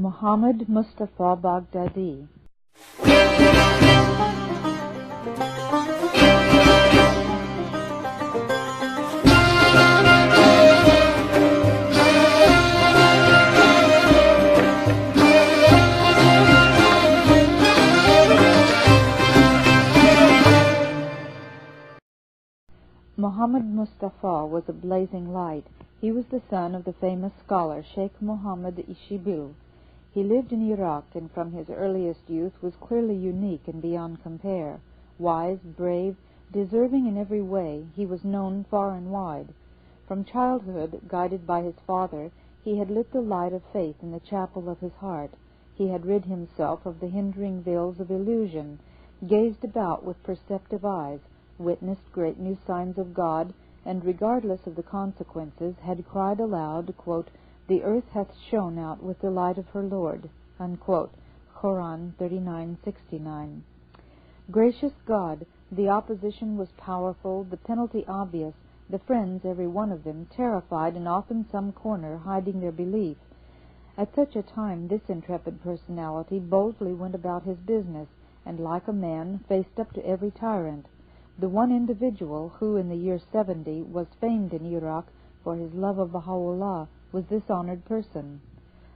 Muḥammad-Muṣṭafá Baghdádí. Muḥammad-Muṣṭafá was a blazing light. He was the son of the famous scholar Sheikh Muhammad-Ishbil. He lived in Iraq, and from his earliest youth was clearly unique and beyond compare. Wise, brave, deserving in every way, he was known far and wide. From childhood, guided by his father, he had lit the light of faith in the chapel of his heart. He had rid himself of the hindering veils of illusion, gazed about with perceptive eyes, witnessed great new signs of God, and regardless of the consequences, had cried aloud, quote, "The earth hath shone out with the light of her Lord," unquote. Quran 39:69. Gracious God, the opposition was powerful, the penalty obvious, the friends, every one of them, terrified and off in some corner hiding their belief. At such a time this intrepid personality boldly went about his business, and like a man faced up to every tyrant. The one individual who, in the year 70, was famed in Iraq for his love of Baha'u'llah was this honored person.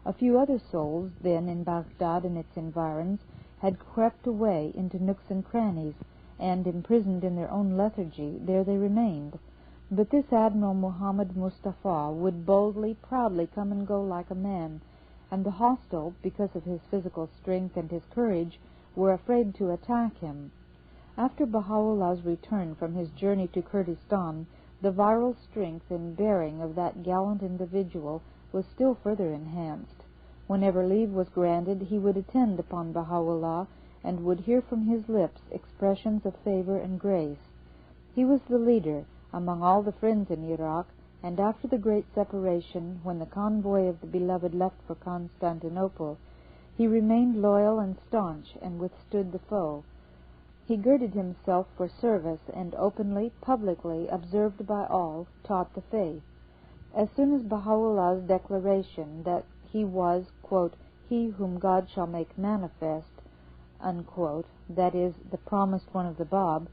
A few other souls, then in Baghdad and its environs, had crept away into nooks and crannies, and, imprisoned in their own lethargy, there they remained. But this Admiral Muḥammad-Muṣṭafá would boldly, proudly come and go like a man, and the hostile, because of his physical strength and his courage, were afraid to attack him. After Baha'u'llah's return from his journey to Kurdistan, the virile strength and bearing of that gallant individual was still further enhanced. Whenever leave was granted, he would attend upon Baha'u'llah and would hear from his lips expressions of favor and grace. He was the leader among all the friends in Iraq, and after the great separation, when the convoy of the beloved left for Constantinople, he remained loyal and staunch and withstood the foe. He girded himself for service, and openly, publicly, observed by all, taught the faith. As soon as Baha'u'llah's declaration that he was, quote, "he whom God shall make manifest," unquote, that is, the promised one of the Bab,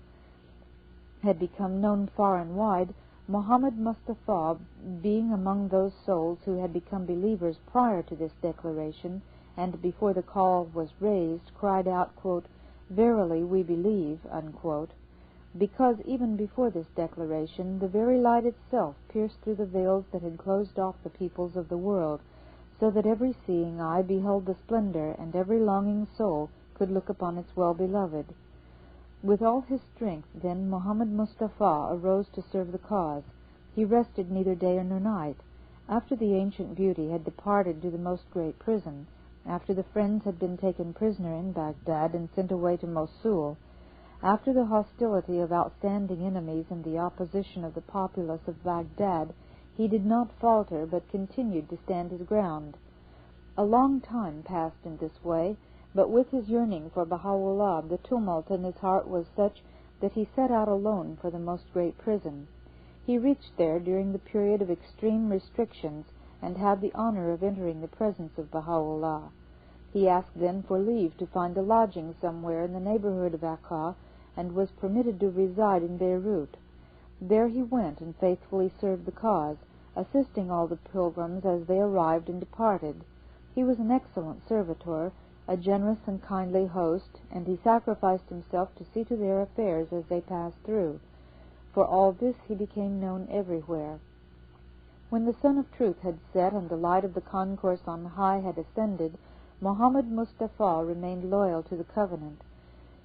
had become known far and wide, Muḥammad-Muṣṭafá, being among those souls who had become believers prior to this declaration, and before the call was raised, cried out, quote, "Verily we believe," unquote, because even before this declaration the very light itself pierced through the veils that had closed off the peoples of the world, so that every seeing eye beheld the splendor, and every longing soul could look upon its well-beloved. With all his strength, then, Muḥammad-Muṣṭafá arose to serve the cause. He rested neither day nor night. After the ancient beauty had departed to the most great prison, after the friends had been taken prisoner in Baghdad and sent away to Mosul, after the hostility of outstanding enemies and the opposition of the populace of Baghdad, he did not falter, but continued to stand his ground. A long time passed in this way, but with his yearning for Baha'u'llah, the tumult in his heart was such that he set out alone for the most great prison. He reached there during the period of extreme restrictions, and had the honor of entering the presence of Baha'u'llah. He asked then for leave to find a lodging somewhere in the neighborhood of Akka, and was permitted to reside in Beirut. There he went and faithfully served the cause, assisting all the pilgrims as they arrived and departed. He was an excellent servitor, a generous and kindly host, and he sacrificed himself to see to their affairs as they passed through. For all this he became known everywhere. When the sun of truth had set and the light of the concourse on high had ascended, Muḥammad-Muṣṭafá remained loyal to the covenant.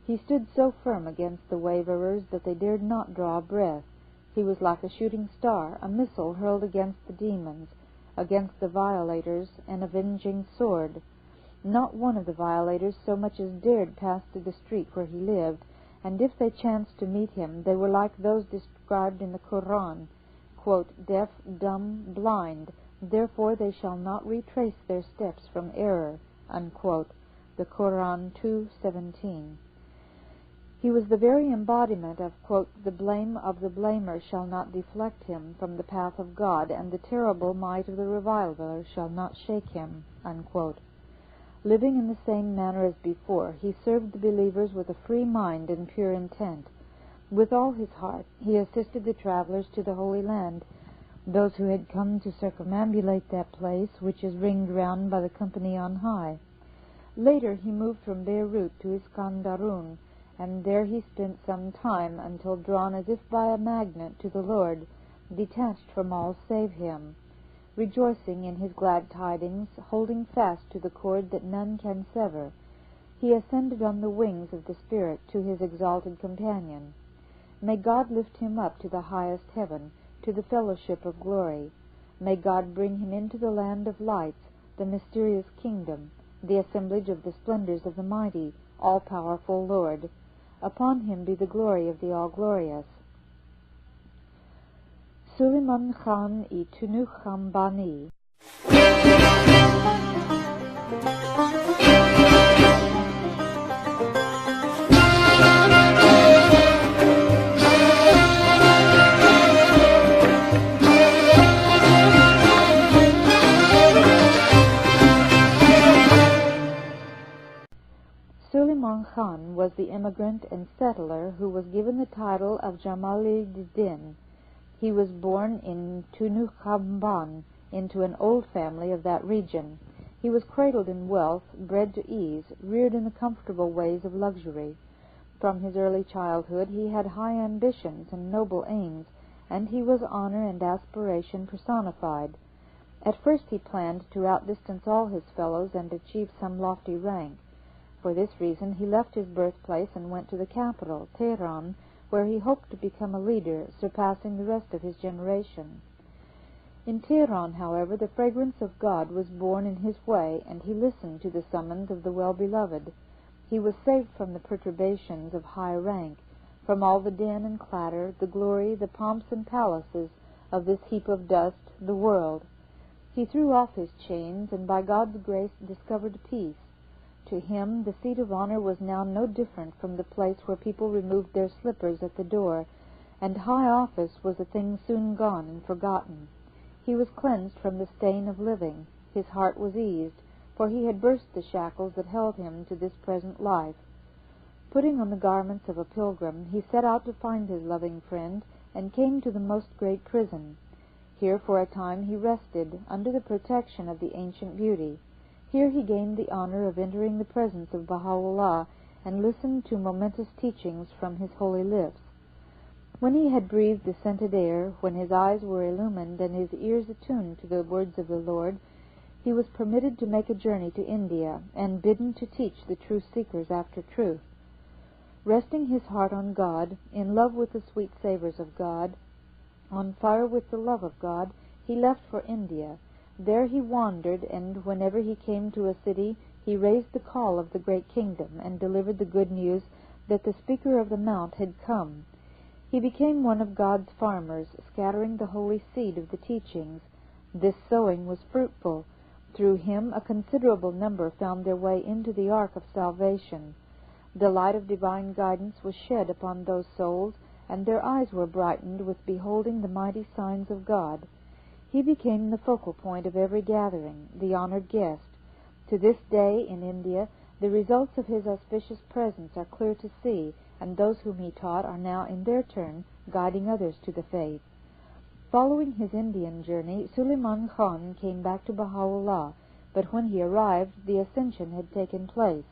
He stood so firm against the waverers that they dared not draw a breath. He was like a shooting star, a missile hurled against the demons, against the violators, an avenging sword. Not one of the violators so much as dared pass through the street where he lived, and if they chanced to meet him, they were like those described in the Quran, quote, "deaf, dumb, blind, therefore they shall not retrace their steps from error," unquote. The Quran 2:17. He was the very embodiment of, quote, "the blame of the blamer shall not deflect him from the path of God, and the terrible might of the reviler shall not shake him," unquote. Living in the same manner as before, he served the believers with a free mind and pure intent. With all his heart, he assisted the travelers to the Holy Land, those who had come to circumambulate that place which is ringed round by the company on high. Later he moved from Beirut to Iskandarun, and there he spent some time until drawn as if by a magnet to the Lord, detached from all save him. Rejoicing in his glad tidings, holding fast to the cord that none can sever, he ascended on the wings of the Spirit to his exalted companion. May God lift him up to the highest heaven, to the fellowship of glory. May God bring him into the land of lights, the mysterious kingdom, the assemblage of the splendors of the mighty, all-powerful Lord. Upon him be the glory of the all-glorious. Sulaymán Khán-i-Tunúkábání. Sulaymán Khán was the immigrant and settler who was given the title of Jamal-i-Din. He was born in Tunúkábání into an old family of that region. He was cradled in wealth, bred to ease, reared in the comfortable ways of luxury. From his early childhood he had high ambitions and noble aims, and he was honor and aspiration personified. At first he planned to outdistance all his fellows and achieve some lofty rank. For this reason he left his birthplace and went to the capital, Tehran, where he hoped to become a leader, surpassing the rest of his generation. In Tehran, however, the fragrance of God was born in his way, and he listened to the summons of the well-beloved. He was saved from the perturbations of high rank, from all the din and clatter, the glory, the pomps and palaces of this heap of dust, the world. He threw off his chains, and by God's grace discovered peace. To him the seat of honor was now no different from the place where people removed their slippers at the door, and high office was a thing soon gone and forgotten. He was cleansed from the stain of living. His heart was eased, for he had burst the shackles that held him to this present life. Putting on the garments of a pilgrim, he set out to find his loving friend, and came to the most great prison. Here for a time he rested, under the protection of the ancient beauty. Here he gained the honor of entering the presence of Baha'u'llah, and listened to momentous teachings from his holy lips. When he had breathed the scented air, when his eyes were illumined and his ears attuned to the words of the Lord, he was permitted to make a journey to India, and bidden to teach the true seekers after truth. Resting his heart on God, in love with the sweet savors of God, on fire with the love of God, he left for India. There he wandered, and whenever he came to a city, he raised the call of the great kingdom, and delivered the good news that the Speaker of the Mount had come. He became one of God's farmers, scattering the holy seed of the teachings. This sowing was fruitful. Through him a considerable number found their way into the ark of salvation. The light of divine guidance was shed upon those souls, and their eyes were brightened with beholding the mighty signs of God. He became the focal point of every gathering, the honored guest. To this day, in India, the results of his auspicious presence are clear to see, and those whom he taught are now, in their turn, guiding others to the faith. Following his Indian journey, Sulaymán Khán came back to Baha'u'llah, but when he arrived, the ascension had taken place.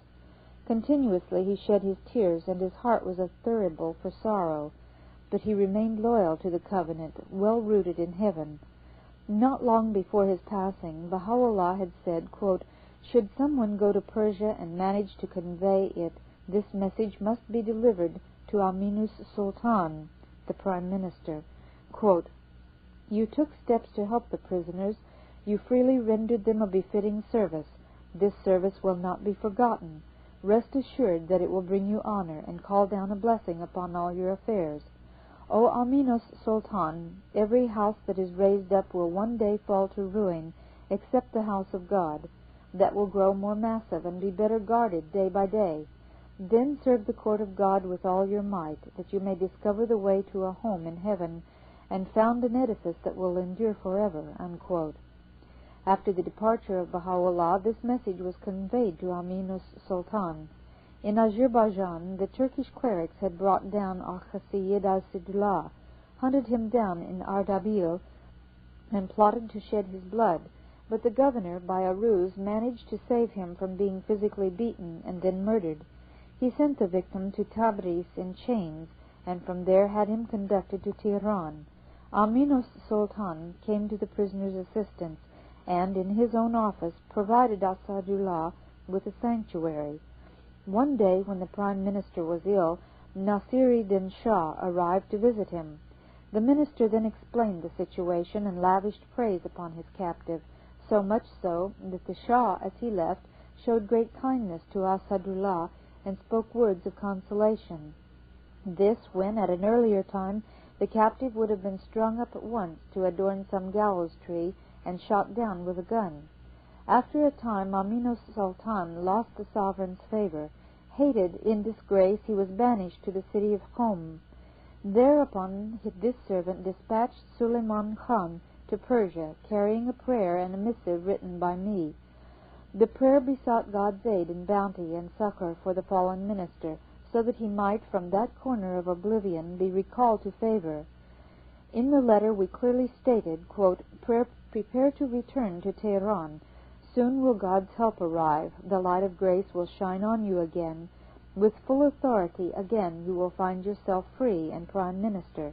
Continuously he shed his tears, and his heart was athirable for sorrow, but he remained loyal to the covenant, well rooted in heaven. Not long before his passing, Baha'u'llah had said, quote, "Should someone go to Persia and manage to convey it, this message must be delivered to Aminus Sultan, the Prime Minister. Quote, You took steps to help the prisoners. You freely rendered them a befitting service. This service will not be forgotten. Rest assured that it will bring you honor and call down a blessing upon all your affairs. O Aminus Sultan, every house that is raised up will one day fall to ruin, except the house of God. That will grow more massive and be better guarded day by day. Then serve the court of God with all your might, that you may discover the way to a home in heaven, and found an edifice that will endure forever." Unquote. After the departure of Baha'u'llah, this message was conveyed to Aminu-s-Sultan. In Azerbaijan, the Turkish clerics had brought down Al-Sayyid al-Sidullah, hunted him down in Ardabil, and plotted to shed his blood, but the governor, by a ruse, managed to save him from being physically beaten and then murdered. He sent the victim to Tabriz in chains, and from there had him conducted to Tehran. Aminu-s-Sultan came to the prisoner's assistance, and, in his own office, provided Asadullah with a sanctuary. One day, when the Prime Minister was ill, Nasir-i-Din Shah arrived to visit him. The minister then explained the situation and lavished praise upon his captive, so much so that the Shah, as he left, showed great kindness to Asadullah and spoke words of consolation. This, when, at an earlier time, the captive would have been strung up at once to adorn some gallows tree and shot down with a gun. After a time, Aminu-s-Sultan lost the sovereign's favor. Hated, in disgrace, he was banished to the city of Qom. Thereupon this servant dispatched Sulaymán Khán to Persia, carrying a prayer and a missive written by me. The prayer besought God's aid and bounty and succor for the fallen minister, so that he might, from that corner of oblivion, be recalled to favor. In the letter we clearly stated, quote, "Prepare to return to Tehran. Soon will God's help arrive. The light of grace will shine on you again. With full authority again you will find yourself free and Prime Minister.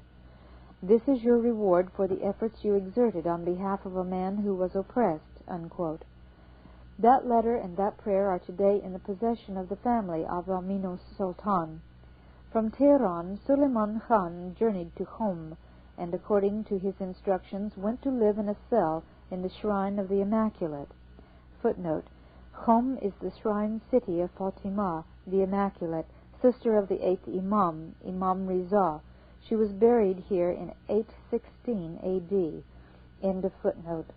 This is your reward for the efforts you exerted on behalf of a man who was oppressed." Unquote. That letter and that prayer are today in the possession of the family of Aminu-s-Sultan. From Tehran, Sulaymán Khán journeyed to Qom, and according to his instructions went to live in a cell in the shrine of the Immaculate. Footnote: Qom is the shrine city of Fatima, the Immaculate, sister of the 8th Imam, Imam Riza. She was buried here in 816 A.D. End of footnote.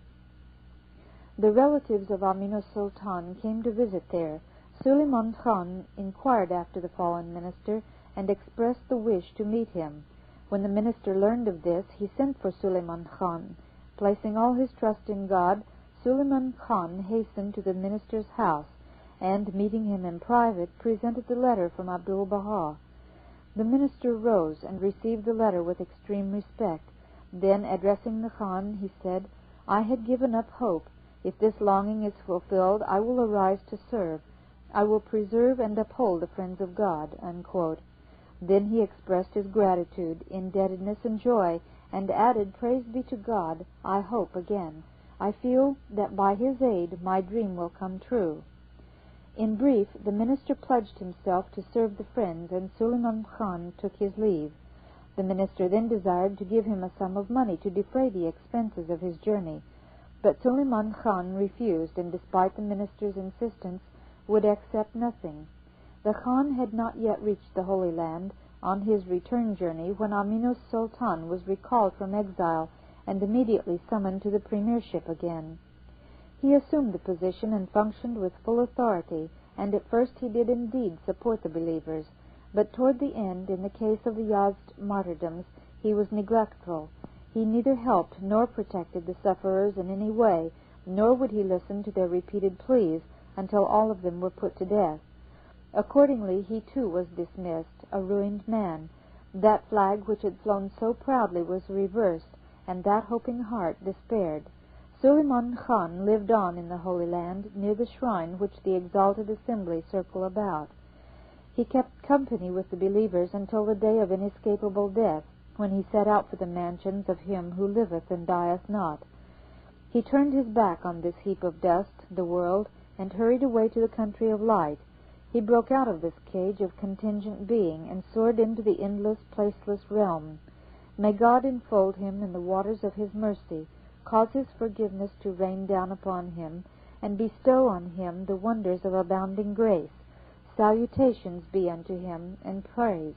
The relatives of Aminu-s-Sultan came to visit there. Sulaymán Khán inquired after the fallen minister and expressed the wish to meet him. When the minister learned of this, he sent for Sulaymán Khán. Placing all his trust in God, Sulaymán Khán hastened to the minister's house, and, meeting him in private, presented the letter from Abdu'l-Bahá. The minister rose and received the letter with extreme respect. Then, addressing the Khan, he said, "I had given up hope. If this longing is fulfilled, I will arise to serve. I will preserve and uphold the friends of God." Unquote. Then he expressed his gratitude, indebtedness, and joy, and added, "Praise be to God, I hope again. I feel that by his aid my dream will come true." In brief, the minister pledged himself to serve the friends, and Sulaymán Khán took his leave. The minister then desired to give him a sum of money to defray the expenses of his journey, but Sulaymán Khán refused, and despite the minister's insistence, would accept nothing. The Khan had not yet reached the Holy Land on his return journey when Aminu-s-Sultan was recalled from exile and immediately summoned to the premiership again. He assumed the position and functioned with full authority, and at first he did indeed support the believers, but toward the end, in the case of the Yazd martyrdoms, he was neglectful. He neither helped nor protected the sufferers in any way, nor would he listen to their repeated pleas until all of them were put to death. Accordingly, he too was dismissed, a ruined man. That flag which had flown so proudly was reversed, and that hoping heart despaired. Sulaymán Khán lived on in the Holy Land, near the shrine which the exalted assembly circle about. He kept company with the believers until the day of inescapable death, when he set out for the mansions of him who liveth and dieth not. He turned his back on this heap of dust, the world, and hurried away to the country of light. He broke out of this cage of contingent being and soared into the endless, placeless realm. May God enfold him in the waters of his mercy, cause his forgiveness to rain down upon him, and bestow on him the wonders of abounding grace. Salutations be unto him, and praise.